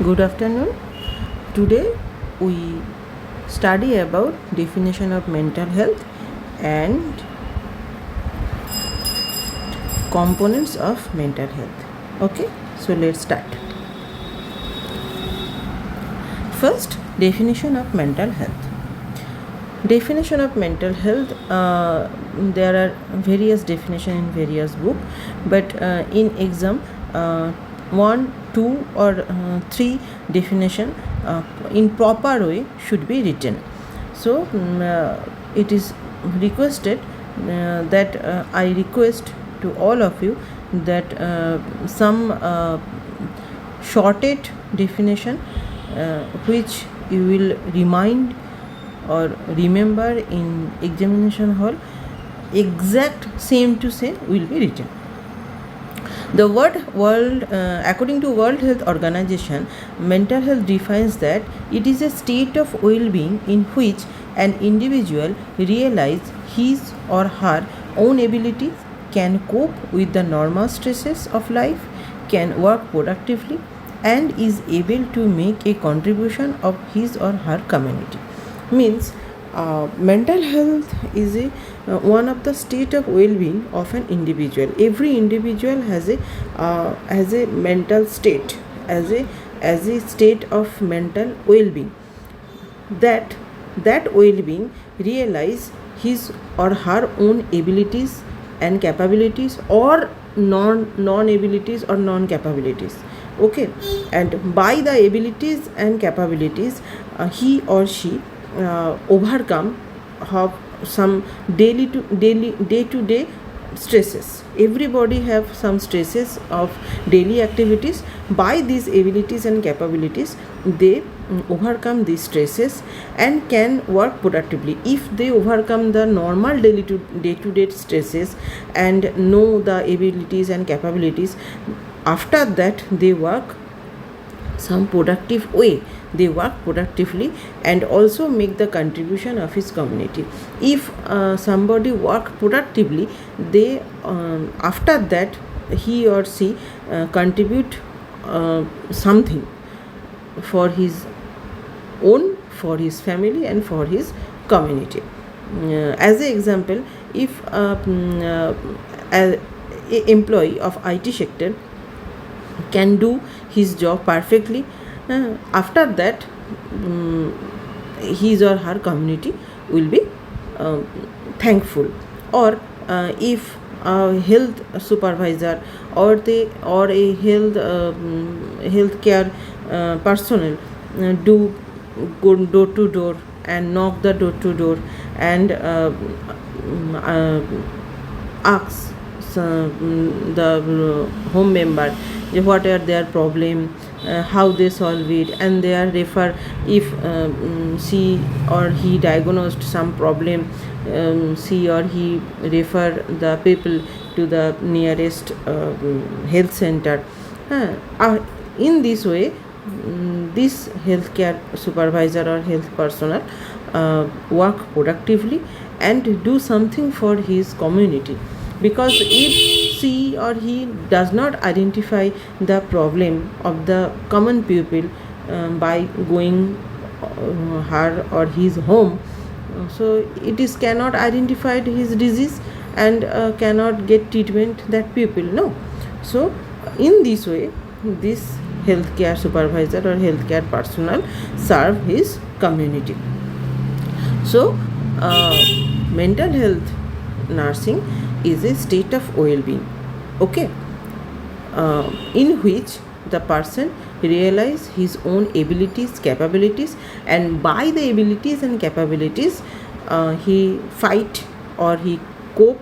Good afternoon. Today we study about definition of mental health and components of mental health. Okay, so let's start. First, definition of mental health. Definition of mental health, there are various definitions in various books, but in exam 1, 2 or 3 definition in proper way should be written. So it is requested that I request to all of you that some shorted definition which you will remind or remember in examination hall, exact same to same will be written. The according to World Health Organization, mental health defines that it is a state of well-being in which an individual realizes his or her own abilities, can cope with the normal stresses of life, can work productively, and is able to make a contribution of his or her community. Means mental health is one of the state of well-being of an individual. Every individual has a mental state, as a state of mental well-being. That well-being realize his or her own abilities and capabilities, or non abilities or non capabilities. Okay, and by the abilities and capabilities, he or she overcome some day to day stresses. Everybody have some stresses of daily activities. By these abilities and capabilities, they overcome these stresses and can work productively. If they overcome the normal day to day stresses and know the abilities and capabilities, after that they work some productive way. They work productively and also make the contribution of his community. If somebody work productively, they after that he or she contribute something for his own, for his family, and for his community. As an example, if an employee of IT sector can do his job perfectly, after that his or her community will be thankful. Or if a health supervisor or a healthcare personnel do go door to door and knock the door to door and ask the home member what are their problem, how they solve it, and they are refer. If she or he diagnosed some problem, she or he refer the people to the nearest health center. In this way, this healthcare supervisor or health personnel work productively and do something for his community. Because if she or he does not identify the problem of the common people by going her or his home, so it is cannot identify his disease and cannot get treatment that people know. So in this way, this healthcare supervisor or healthcare personnel serve his community. So mental health nursing is a state of well-being, okay, in which the person realize his own abilities, capabilities, and by the abilities and capabilities he fight or he cope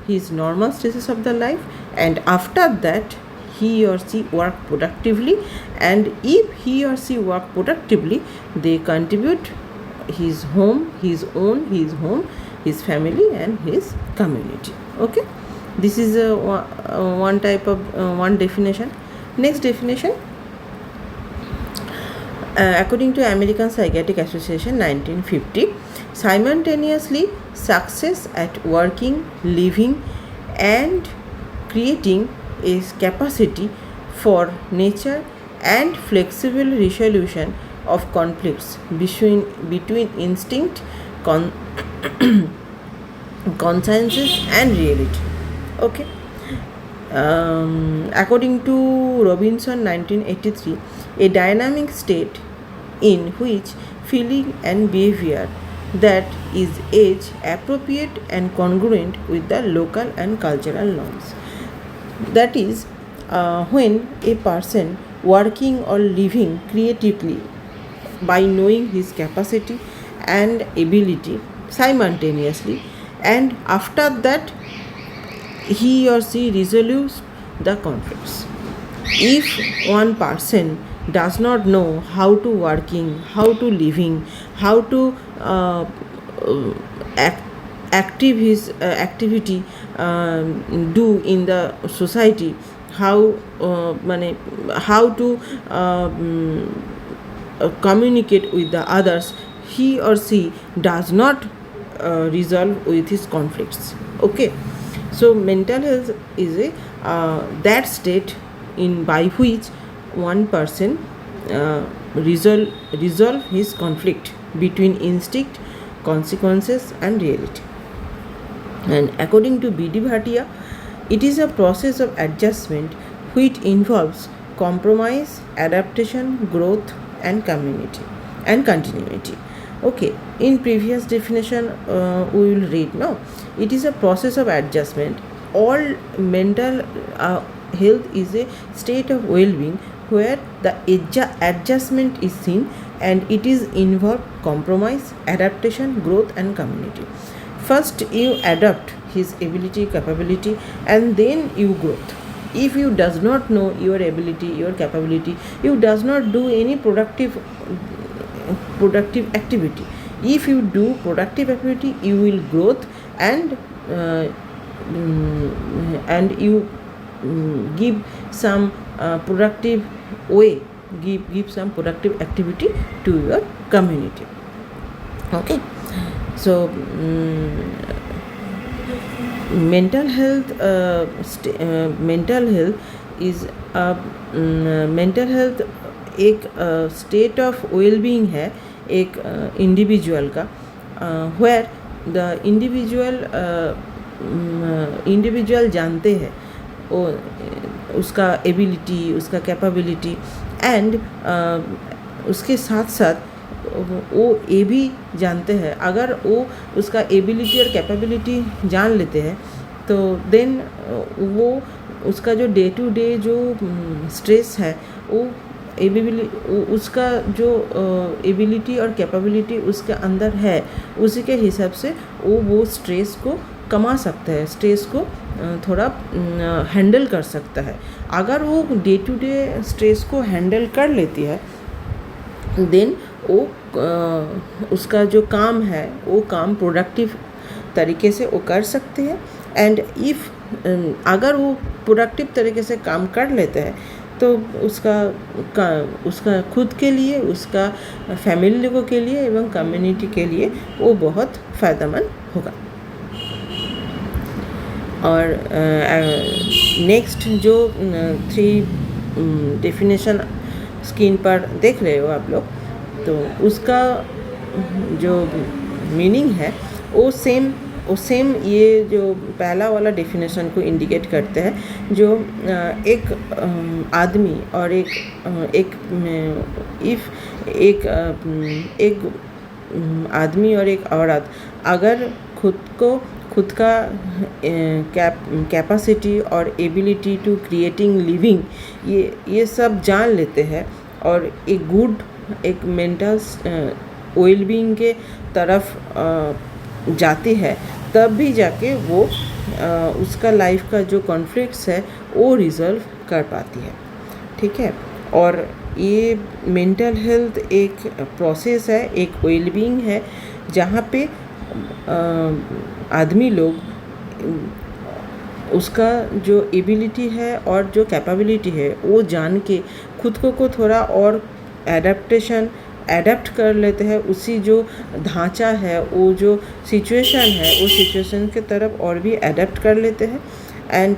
his normal stresses of the life, and after that he or she work productively, and if he or she work productively, they contribute his home, his home, his family, and his community. Okay, this is one type of one definition. Next definition, according to American Psychiatric Association 1950, simultaneously success at working, living, and creating is capacity for nature and flexible resolution of conflicts between instinct, consciences and reality. Okay. According to Robinson 1983, a dynamic state in which feeling and behavior that is age appropriate and congruent with the local and cultural norms. That is, when a person working or living creatively by knowing his capacity and ability simultaneously, and after that he or she resolves the conflicts. If one person does not know how to working, how to living, how to active his activity do in the society, how how to communicate with the others, he or she does not resolve with his conflicts. Okay. So mental health is a that state in by which one person resolve his conflict between instinct, consequences and reality. And according to B.D. Bhatia, it is a process of adjustment which involves compromise, adaptation, growth and community and continuity. Okay, in previous definition we will read now. It is a process of adjustment. All mental health is a state of well-being where the adjustment is seen, and it is involved compromise, adaptation, growth and community. First you adapt his ability, capability, and then you growth. If you does not know your ability, your capability, you does not do any productive activity. If you do productive activity, you will growth, and you give some productive way, give some productive activity to your community. Okay. So mental health is mental health एक state of wellbeing है एक individual का, where the individual जानते हैं वो उसका ability, उसका capability, and उसके साथ साथ वो ये भी जानते हैं, अगर वो उसका एबिलिटी और कैपेबिलिटी जान लेते हैं तो देन वो उसका जो डे टू डे जो स्ट्रेस है वो उसका जो एबिलिटी और कैपेबिलिटी उसके अंदर है उसी के हिसाब से वो स्ट्रेस को कमा सकता है, स्ट्रेस को थोड़ा हैंडल कर सकता है. अगर वो डे टू डे स्ट्रेस को हैंडल कर लेती है देन वो उसका जो काम है वो काम प्रोडक्टिव तरीके से वो कर सकते हैं. एंड इफ़ अगर वो प्रोडक्टिव तरीके से काम कर लेते हैं तो उसका खुद के लिए, उसका फैमिली लोगों के लिए एवं कम्युनिटी के लिए वो बहुत फ़ायदेमंद होगा. और नेक्स्ट जो 3 डेफिनेशन स्क्रीन पर देख रहे हो आप लोग, तो उसका जो मीनिंग है वो सेम ये जो पहला वाला डेफिनेशन को इंडिकेट करते हैं. जो एक आदमी और एक आदमी और एक औरत अगर खुद का कैपेसिटी और एबिलिटी टू क्रिएटिंग लिविंग ये सब जान लेते हैं और एक मेंटल वेलबींग के तरफ जाती है, तब भी जाके वो उसका लाइफ का जो कॉन्फ्लिक्ट्स है वो रिजॉल्व कर पाती है. ठीक है. और ये मेंटल हेल्थ एक प्रोसेस है, एक वेलबींग है जहाँ पे आदमी लोग उसका जो एबिलिटी है और जो कैपेबिलिटी है वो जान के खुद को थोड़ा और एडप्ट कर लेते हैं. उसी जो ढांचा है, वो जो सिचुएशन है, उस सिचुएशन के तरफ और भी एडप्ट कर लेते हैं. एंड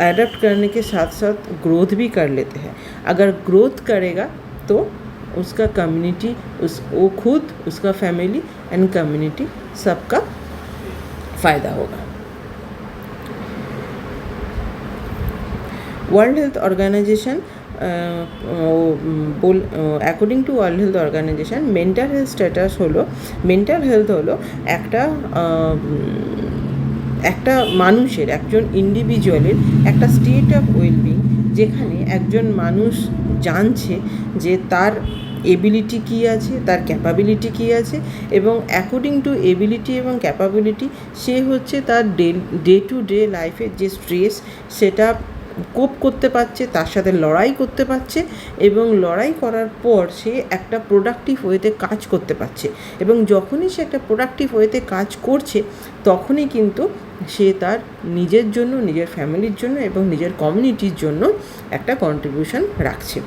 अडॉप्ट करने के साथ साथ ग्रोथ भी कर लेते हैं. अगर ग्रोथ करेगा तो उसका कम्युनिटी, वो खुद, उसका फैमिली एंड कम्युनिटी सबका फ़ायदा होगा. World Health Organization according to World Health Organization mental health status হলো, মেন্টাল হেলথ হলো একটা মানুষের, একজন ইন্ডিভিজুয়ালের একটা স্টেট অফ ওয়েলবিং, যেখানে একজন মানুষ জানছে যে তার এবিলিটি কী আছে, তার ক্যাপাবিলিটি কী আছে, এবং অ্যাকর্ডিং টু এবিলিটি এবং ক্যাপাবিলিটি সে হচ্ছে তার ডে টু ডে লাইফের যে স্ট্রেস সেটা কোপ করতে পারছে, তার সাথে লড়াই করতে পারছে, এবং লড়াই করার পর সে একটা প্রোডাক্টিভ ওয়েতে কাজ করতে পারছে, এবং যখনই সে একটা প্রোডাক্টিভ ওয়েতে কাজ করছে তখনই কিন্তু সে তার নিজের জন্য, নিজের ফ্যামিলির জন্য এবং নিজের কমিউনিটির জন্য একটা কন্ট্রিবিউশন রাখছে.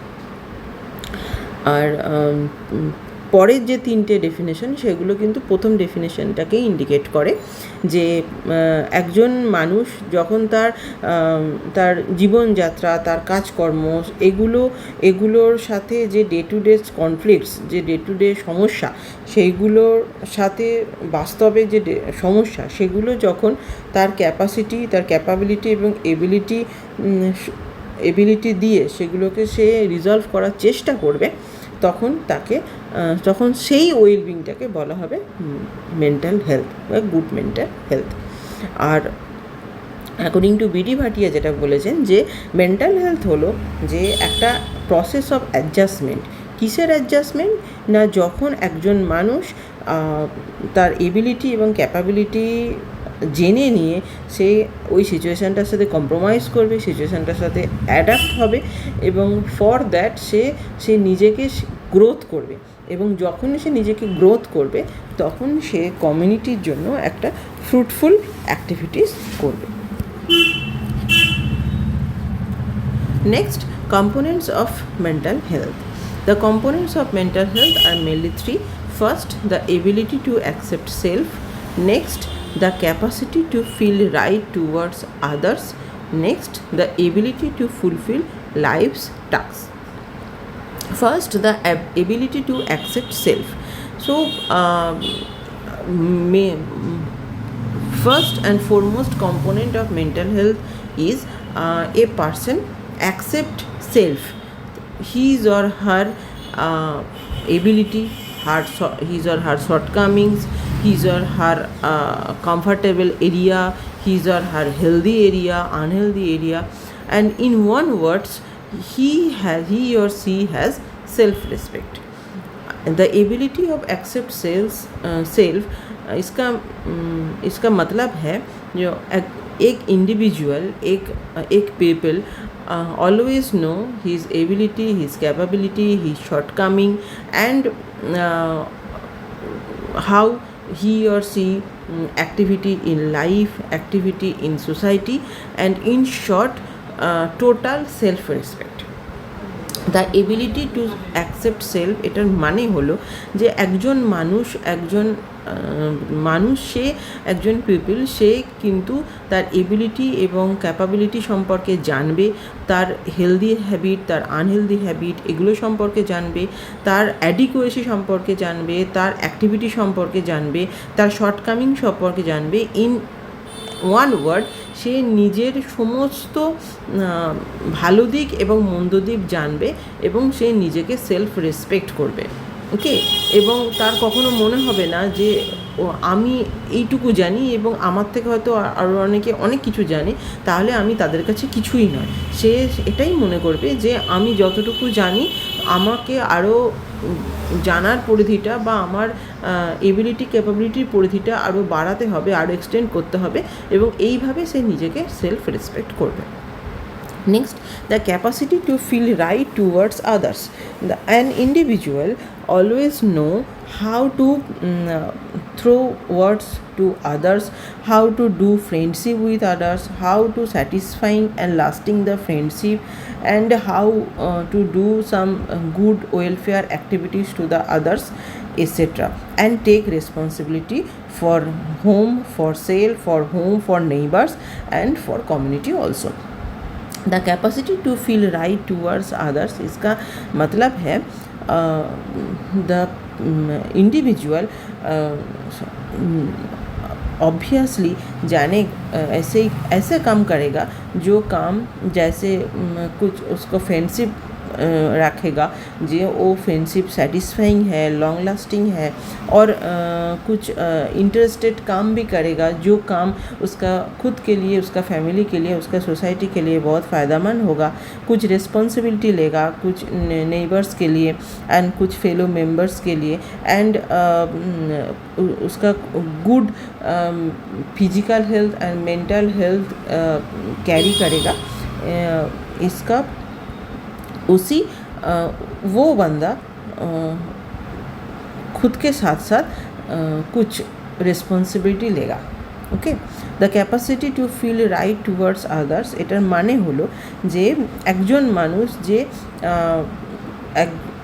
আর পরের যে তিনটে ডেফিনেশন সেগুলো কিন্তু প্রথম ডেফিনেশনটাকে ইন্ডিকেট করে, যে একজন মানুষ যখন তার জীবনযাত্রা, তার কাজকর্ম, এগুলোর সাথে যে ডে টু ডে কনফ্লিক্টস, যে ডে টু ডে সমস্যা, সেইগুলোর সাথে বাস্তবে যে সমস্যা, সেগুলো যখন তার ক্যাপাসিটি, তার ক্যাপাবিলিটি এবং এবিলিটি দিয়ে সেগুলোকে সে রিজলভ করার চেষ্টা করবে, তখন সেই ওয়েলবিংটাকে বলা হবে মেন্টাল হেলথ বা গুড মেন্টাল হেলথ. আর according to B D Bhatia বলেছেন, যে মেন্টাল হেলথ হলো যে একটা প্রসেস অফ অ্যাডজাস্টমেন্ট. কিসের অ্যাডজাস্টমেন্ট? না, যখন একজন মানুষ তার এবিলিটি এবং ক্যাপাবিলিটি জেনে নিয়ে সে ওই সিচুয়েশানটার সাথে কম্প্রোমাইজ করবে, সিচুয়েশানটার সাথে অ্যাডাপ্ট হবে, এবং ফর দ্যাট সে নিজেকে গ্রোথ করবে, এবং যখনই সে নিজেকে গ্রোথ করবে তখন সে কমিউনিটির জন্য একটা ফ্রুটফুল অ্যাক্টিভিটিস করবে. Next, components of mental health. The components of mental health are mainly three. First, the ability to accept self. Next, the capacity to feel right towards others. Next, the ability to fulfill life's tasks. First, the ability to accept self. So, first and foremost component of mental health is a person accept self, his or her ability, his or her shortcomings, his or her comfortable area, his or her healthy area, unhealthy area, and in one words, he or she has self-respect. The ability of accept self, इसका मतलब है जो एक individual, एक people always know his ability, his capability, his shortcoming, and how he or she activity in life, activity in society, and in short, total self-respect. The ability to accept self, এটার মানে হলো যে একজন মানুষ সে একজন people, সে কিন্তু তার ability এবং ক্যাপাবিলিটি সম্পর্কে জানবে, তার হেলদি হ্যাবিট, তার আনহেলদি হ্যাবিট, এগুলো সম্পর্কে জানবে, তার অ্যাডিকুয়েসি সম্পর্কে জানবে, তার অ্যাক্টিভিটি সম্পর্কে জানবে, তার শর্টকামিং সম্পর্কে জানবে। ইন ওয়ান ওয়ার্ড, সে নিজের সমস্ত ভালো দিক এবং মন্দ দিক জানবে, এবং সে নিজেকে সেলফ রেসপেক্ট করবে। ওকে, এবং তার কখনো মনে হবে না যে আমি এইটুকু জানি এবং আমার থেকে হয়তো আরও অনেকে অনেক কিছু জানে, তাহলে আমি তাদের কাছে কিছুই নয়। সে এটাই মনে করবে যে আমি যতটুকু জানি, আমাকে আরও জানার পরিধিটা বা আমার এবিলিটি ক্যাপাবিলিটির পরিধিটা আরও বাড়াতে হবে, আরও এক্সটেন্ড করতে হবে, এবং এইভাবে সে নিজেকে সেলফ রেসপেক্ট করবে। Next, the capacity to feel right towards others. An individual always know how to throw words to others, how to do friendship with others, how to satisfying and lasting the friendship, and how to do some good welfare activities to the others, etc. And take responsibility for home, for self, for home, for neighbors, and for community also. The capacity to feel right towards others, इसका मतलब है the individual obviously ऐसे काम करेगा जो काम जैसे कुछ उसको फ्रेंडशिप रखेगा, जो वो फ्रेंडशिप सेटिस्फाइंग है, लॉन्ग लास्टिंग है, और कुछ इंटरेस्टेड काम भी करेगा जो काम उसका खुद के लिए, उसका फैमिली के लिए, उसका सोसाइटी के लिए बहुत फ़ायदेमंद होगा। कुछ रिस्पॉन्सिबिलिटी लेगा, कुछ नेबर्स के लिए एंड कुछ फेलो मेंबर्स के लिए, एंड उसका good physical health and mental health carry करेगा। इसका वो बंदा खुद के साथ साथ कुछ रिस्पন্সিবিলিটি लेगा। Okay, the capacity to feel right towards others, एटार माने हलो जे एकजन मानुष जे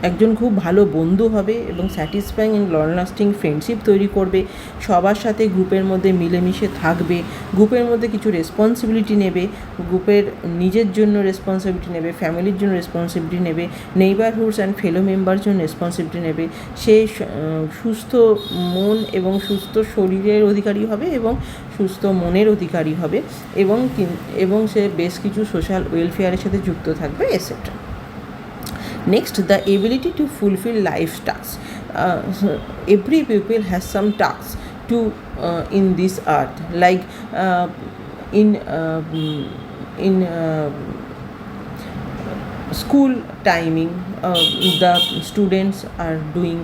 একজন খুব ভালো বন্ধু হবে এবং satisfying and long lasting friendship তৈরি করবে, সবার সাথে গ্রুপের মধ্যে মিলেমিশে থাকবে, গ্রুপের মধ্যে কিছু রেসপন্সিবিলিটি নেবে, গ্রুপের নিজের জন্য রেসপন্সিবিলিটি নেবে, ফ্যামিলির জন্য রেসপন্সিবিলিটি নেবে, নেইবারহুডস অ্যান্ড ফেলো মেম্বার জন্য রেসপন্সিবিলিটি নেবে। সে সুস্থ মন এবং সুস্থ শরীরের অধিকারী হবে এবং সুস্থ মনের অধিকারী হবে, এবং সে বেশ কিছু সোশ্যাল ওয়েলফেয়ারের সাথে যুক্ত থাকবে, etcetera. Next, the ability to fulfill life tasks. Every people has some tasks to in this earth, like in school timing, the students are doing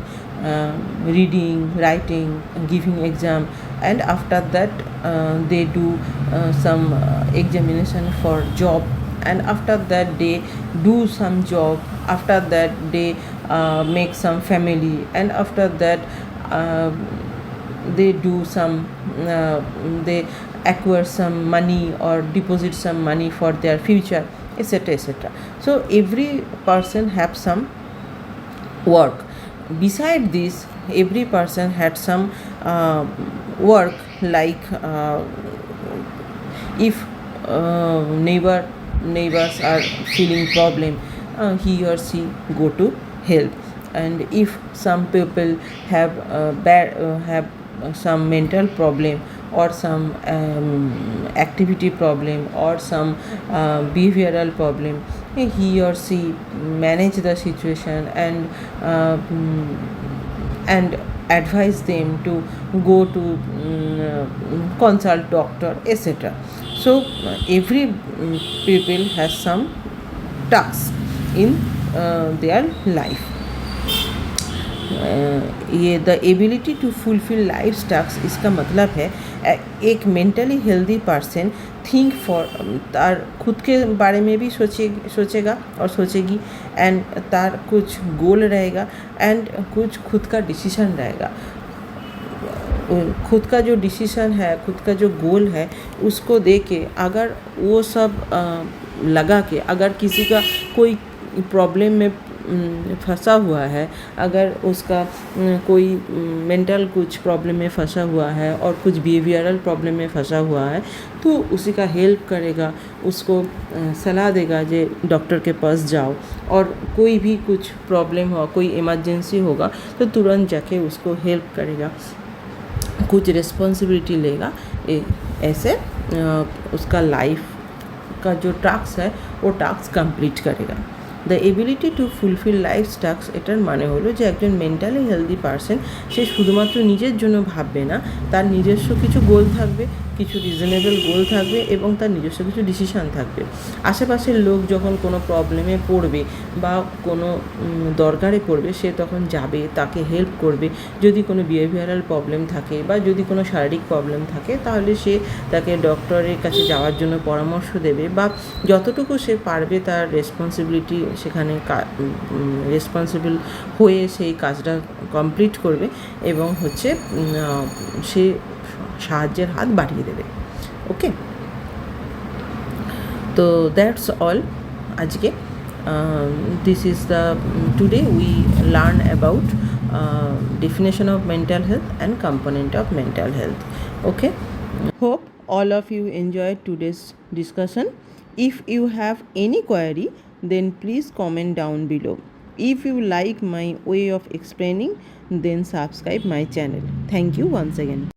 reading, writing, giving exam, and after that they do some examination for job, and after that they do some job, after that they make some family, and after that they do some they acquire some money or deposit some money for their future, etc., etc. So every person have some work. Beside this, every person had some work, like if neighbors are feeling problem, he or she go to help, and if some people have have some mental problem or some activity problem or some behavioral problem, he or she manage the situation and advise them to go to consult doctor, etc. So every people has some tasks in their life. ये the ability to fulfil life task, इसका मतलब है एक mentally healthy person think for, तार खुद के बारे में भी सोचेगा और सोचेगी, एंड तार कुछ गोल रहेगा एंड कुछ खुद का डिसीजन रहेगा। खुद का जो डिसीजन है, खुद का जो गोल है, उसको दे के अगर वो सब लगा के, अगर किसी का कोई प्रॉब्लम में फंसा हुआ है, अगर उसका कोई मेंटल कुछ प्रॉब्लम में फंसा हुआ है और कुछ बिहेवियरल प्रॉब्लम में फंसा हुआ है, तो उसी का हेल्प करेगा, उसको सलाह देगा जे डॉक्टर के पास जाओ, और कोई भी कुछ प्रॉब्लम हो, कोई इमरजेंसी होगा तो तुरंत जाके उसको हेल्प करेगा, कुछ रिस्पॉन्सिबिलिटी लेगा। ऐसे उसका लाइफ का जो टास्क है वो टास्क कंप्लीट करेगा। The ability to fulfil life task, এটার মানে হলো যে একজন মেন্টালি হেলদি পারসন সে শুধুমাত্র নিজের জন্য ভাববে না, তার নিজস্ব কিছু গোল থাকবে, কিছু রিজনেবল গোল থাকবে এবং তার নিজস্ব কিছু ডিসিশান থাকবে। আশেপাশের লোক যখন কোনো প্রবলেমে পড়বে বা কোনো দরকারে পড়বে, সে তখন যাবে, তাকে হেল্প করবে। যদি কোনো বিহেভিয়ারাল প্রবলেম থাকে বা যদি কোনো শারীরিক প্রবলেম থাকে, তাহলে সে তাকে ডক্টরের কাছে যাওয়ার জন্য পরামর্শ দেবে, বা যতটুকু সে পারবে তার রেসপন্সিবিলিটি সেখানে রেসপন্সিবল হয়ে সেই কাজটা কমপ্লিট করবে, এবং হচ্ছে সে সাহায্যের হাত বাড়িয়ে দেবে। ওকে, তো দ্যাটস অল আজকে। This is the today we learn about definition of mental health and component of mental health. Okay, hope all of you enjoyed today's discussion. If you have any query, then please comment down below. If you like my way of explaining, then subscribe my channel. Thank you once again.